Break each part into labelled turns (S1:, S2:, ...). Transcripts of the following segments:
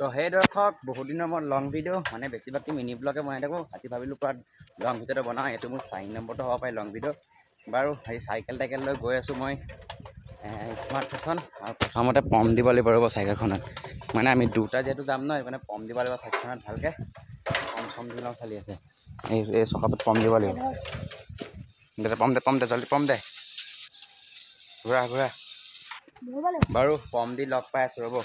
S1: তো সেই দৰ্শক বহুত দিনৰ মূৰত লং ভিডিঅ' মানে বেছিভাগটো মিনি ব্লগে বনাই থাকোঁ। আজি ভাবিলোঁ পূৰা লং ভিডিঅ'টো বনাওঁ। এইটো মোৰ 4 নম্বৰটো হ'ব পাৰে লং ভিডিঅ'। বাৰু সেই চাইকেল লৈ গৈ আছোঁ মই স্মাৰ্ট ফেশ্বন। আৰু প্ৰথমতে পাম্প দিব লাগিব ৰ'ব চাইকেলখনত। মানে আমি দুটা যিহেতু যাম ন, সেইকাৰণে পাম্প দিব লাগিব চাইকেলখনত ভালকৈ। পাম্প বিলাক চালি আছে, এই চকাটোত পাম্প দিব লাগিব। পাম্প দে জল্দি পাম্প দে, ঘূৰা বাৰু পাম্প দি লগ পাই আছোঁ ৰ'ব।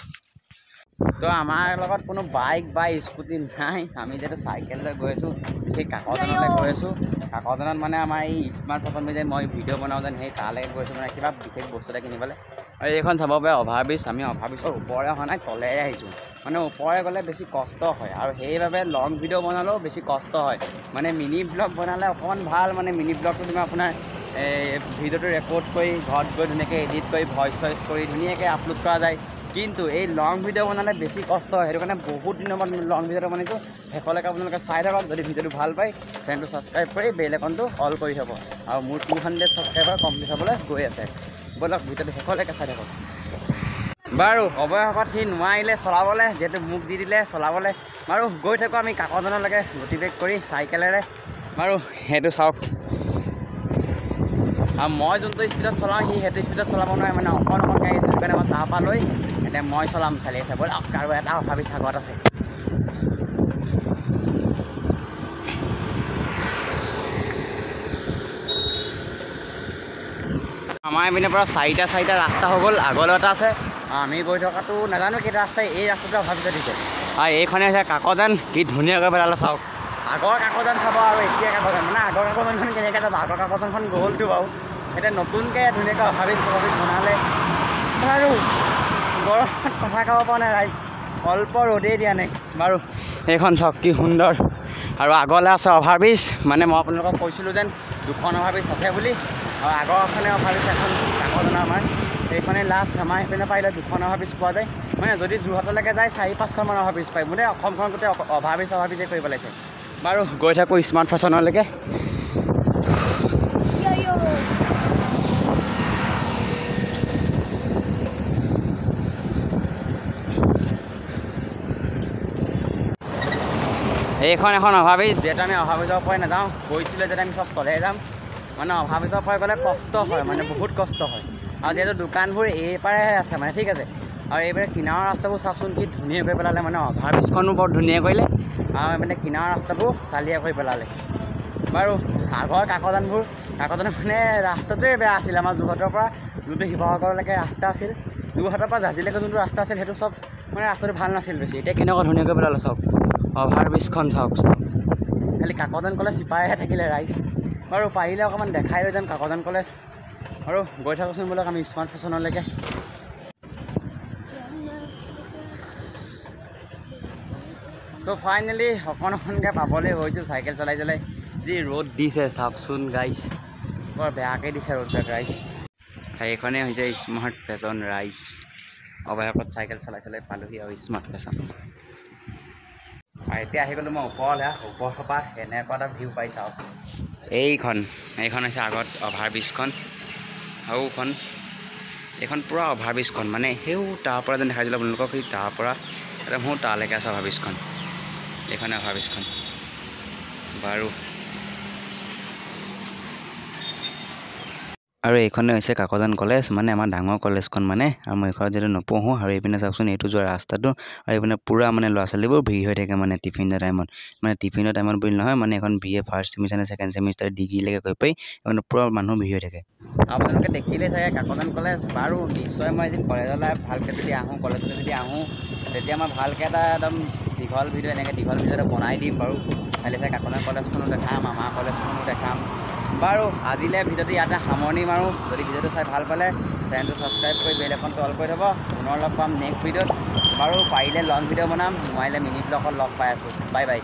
S1: তো আমাৰ লগত কোনো বাইক বা স্কুটি নাই, আমি যিহেতু চাইকেল লৈ গৈ আছোঁ। সেই কাকজানলৈ গৈ আছোঁ। কাকজানত মানে আমাৰ এই স্মাৰ্ট ফেশ্বন যে মই ভিডিঅ' বনাওঁ যেন, সেই তালৈ গৈছোঁ মানে কিবা বিশেষ বস্তু এটা কিনিবলৈ। আৰু এইখন চাব পাৰে অভাৰব্ৰিজ। আমি অভাৰব্ৰিজৰ ওপৰে অহা নাই, তলেৰে আহিছোঁ। মানে ওপৰে গ'লে বেছি কষ্ট হয়, আৰু সেইবাবে লং ভিডিঅ' বনালেও বেছি কষ্ট হয়। মানে মিনি ব্লগ বনালে অকণমান ভাল, মানে মিনি ব্লগটো তুমি আপোনাৰ ভিডিঅ'টো ৰেকৰ্ড কৰি ঘৰত গৈ ধুনীয়াকৈ এডিট কৰি ভইচ কৰি ধুনীয়াকৈ আপলোড কৰা যায়। কিন্তু এই লং ভিডিঅ' বনালে বেছি কষ্ট হয়। সেইটো কাৰণে বহুত দিনৰ মূৰত লং ভিডিঅ'টো বনাইছোঁ। শেষলৈকে আপোনালোকে চাই থাকক। যদি ভিডিঅ'টো ভাল পায় চেনেলটো ছাবস্ক্ৰাইব কৰি বেল আইকনটো অল কৰি থ'ব। আৰু মোৰ 200 ছাবস্ক্ৰাইবাৰ কমপ্লিট হ'বলৈ গৈ আছে। ব'লক ভিডিঅ'টো শেষলৈকে চাই থাকক। বাৰু অৱশেষত সি নোৱাৰিলে চলাবলৈ, যিহেতু মোক দি দিলে চলাবলৈ। বাৰু গৈ থাকোঁ আমি কাকজানলৈকে গতিবেগ কৰি চাইকেলেৰে। বাৰু সেইটো চাওক। আৰু মই যোনটো স্পীডত চলাওঁ সি সেইটো স্পীডত চলাব নোৱাৰে, মানে অকণ গাড়ী। সেইটো কাৰণে মই তাৰপৰা লৈ এতিয়া মই চলাম চালি আছে। ব'ল আৰু এটা ভাবিছ আগত আছে। আমাৰ এইপিনৰ পৰা চাৰিটা ৰাস্তা হৈ গ'ল, আগলৈ এটা আছে। আমি গৈ থকাটো নাজানো কেইটা ৰাস্তাই, এই ৰাস্তাটো ভাবিছে দিছে। আৰু এইখনে হৈছে কাকজান। কি ধুনীয়াকৈ পেলালে চাওক। আগৰ কাকজান চাব আৰু এতিয়া কাকজান, মানে আগৰ কাকজানখন কেনেকৈ যাব। আগৰ কাকজানখন গ'লটো বাৰু, এতিয়া নতুনকৈ ধুনীয়াকৈ অভাৰব্ৰিজ বনালে। বাৰু গৰমত কথা ক'ব পৰা নাই ৰাইজ, অল্প ৰ'দেই দিয়া নাই। বাৰু এইখন চাওক কি সুন্দৰ। আৰু আগলৈ আছে অভাৰব্ৰিজ। মানে মই আপোনালোকক কৈছিলোঁ যেন দুখন অভাৰব্ৰিজ আছে বুলি। আৰু আগৰখনে অভাৰব্ৰিজ এখন কাকজানৰ আমাৰ সেইখনে লাষ্ট। আমাৰ সেইপিনে পাৰিলে দুখন অভাৰব্ৰিজ পোৱা যায়। মানে যদি যোৰহাটলৈকে যায় 4-5খনমান অভাৰব্ৰিজ পায়। মানে অসমখন গোটেই অভাৰব্ৰিজে কৰিব লাগিছে। বাৰু গৈ থাকোঁ স্মাৰ্ট ফেশ্বনলৈকে। এইখন এখন অভাৰব্ৰিজ। যিহেতু আমি অভাৰব্ৰিজৰ পৰাই নাযাওঁ, গৈছিলোঁ যেতিয়া আমি চব তলেৰে যাম। মানে অভাৰব্ৰিজৰ পৰাই গ'লে কষ্ট হয়, মানে বহুত কষ্ট হয়। আৰু যিহেতু দোকানবোৰ এইপাৰেহে আছে মানে, ঠিক আছে। আৰু এইবাৰ কিনাৰৰ ৰাস্তাবোৰ চাওকচোন কি ধুনীয়া কৰি পেলালে। মানে অভাৰব্ৰিজখনো বৰ ধুনীয়া কৰিলে, আৰু মানে কিনাৰৰ ৰাস্তাবোৰ চালিয়া কৰি পেলালে। বাৰু আগৰ কাকজানবোৰ মানে ৰাস্তাটোৱে বেয়া আছিল। আমাৰ যোৰহাটৰ পৰা যোনটো শিৱসাগৰলৈকে ৰাস্তা আছিল, যোৰহাটৰ পৰা জাঁজিলৈকে যোনটো ৰাস্তা আছিল, সেইটো চব মানে ৰাস্তাটো ভাল নাছিল বেছি। এতিয়া কেনেকুৱা ধুনীয়াকৈ পেলালে চাওক। অভাৰব্ৰিজখন চাওক। খালি কাকজান কলেজ সিপাৰেহে থাকিলে ৰাইজ। বাৰু পাৰিলে অকণমান দেখাই লৈ যাম কাকজান কলেজ। আৰু গৈ থাকোঁচোন বোলক আমি স্মাৰ্ট ফেশ্বনলৈকে। তো ফাইনেলি অকণকৈ পাবলৈ হৈছোঁ চাইকেল চলাই। যি ৰ'দ দিছে চাওকচোন গাইজ, বৰ বেয়াকৈ দিছে ৰ'দবিলাক ৰাইজ। এইখনেই হৈছে স্মাৰ্ট ফেশ্বন ৰাইজ। অৱশেষত চাইকেল চলাই পালোহি আৰু স্মাৰ্ট ফেশ্বন। আৰু এতিয়া আহি গ'লোঁ মই ওপৰলৈ। ওপৰৰ পৰা এনেকুৱা এটা ভিউ পাই চাওক। এইখন হৈছে আগত অভাৰব্ৰিজখন। আৰুখন এইখন পূৰা অভাৰব্ৰিজখন, মানে সেই তাৰ পৰা যেন দেখাইছিলোঁ আপোনালোকক, সেই তাৰ পৰা একদম তালৈকে আছে অভাৰব্ৰিজখন। এইখনে অভাৰব্ৰিজখন। বাৰু আৰু এইখনে হৈছে কাকজান কলেজ, মানে আমাৰ ডাঙৰ কলেজখন মানে। আৰু মই এইখন যিহেতু নপঢ়োঁ। আৰু এইপিনে চাওকচোন, এইটো যোৱা ৰাস্তাটো। আৰু এইপিনে পূৰা মানে ল'ৰা ছোৱালীবোৰ ভিৰ হৈ থাকে মানে টিফিনৰ টাইমত। মানে টিফিনৰ টাইমত বুলি নহয়, মানে এখন BA first semester second semester ডিগ্ৰীলৈকে গৈ পাই মানে পূৰা মানুহ ভিৰ হৈ থাকে। আপোনালোকে দেখিলে চাগে কাকজান কলেজ। বাৰু নিশ্চয় মই এদিন কলেজলৈ ভালকৈ যদি আহোঁ, কলেজলৈ যদি আহোঁ, তেতিয়া মই ভালকৈ এটা একদম দীঘল ভিডিঅ' এটা বনাই দিম বাৰু। খালি চাই কাকজান কলেজখনো দেখাম, আমাৰ কলেজখনো দেখাম। বাৰু আজিলৈ ভিডিঅ'টো ইয়াতে সামৰণি মাৰোঁ। যদি ভিডিঅ'টো চাই ভাল পালে চেনেলটো ছাবস্ক্ৰাইব কৰি বেল আইকনটো অল কৰি থ'ব। পুনৰ লগ পাম নেক্সট ভিডিঅ'ত। বাৰু পাৰিলে লং ভিডিঅ' বনাম, নোৱাৰিলে মিনি ব্লগত লগ পাই আছোঁ। Bye bye.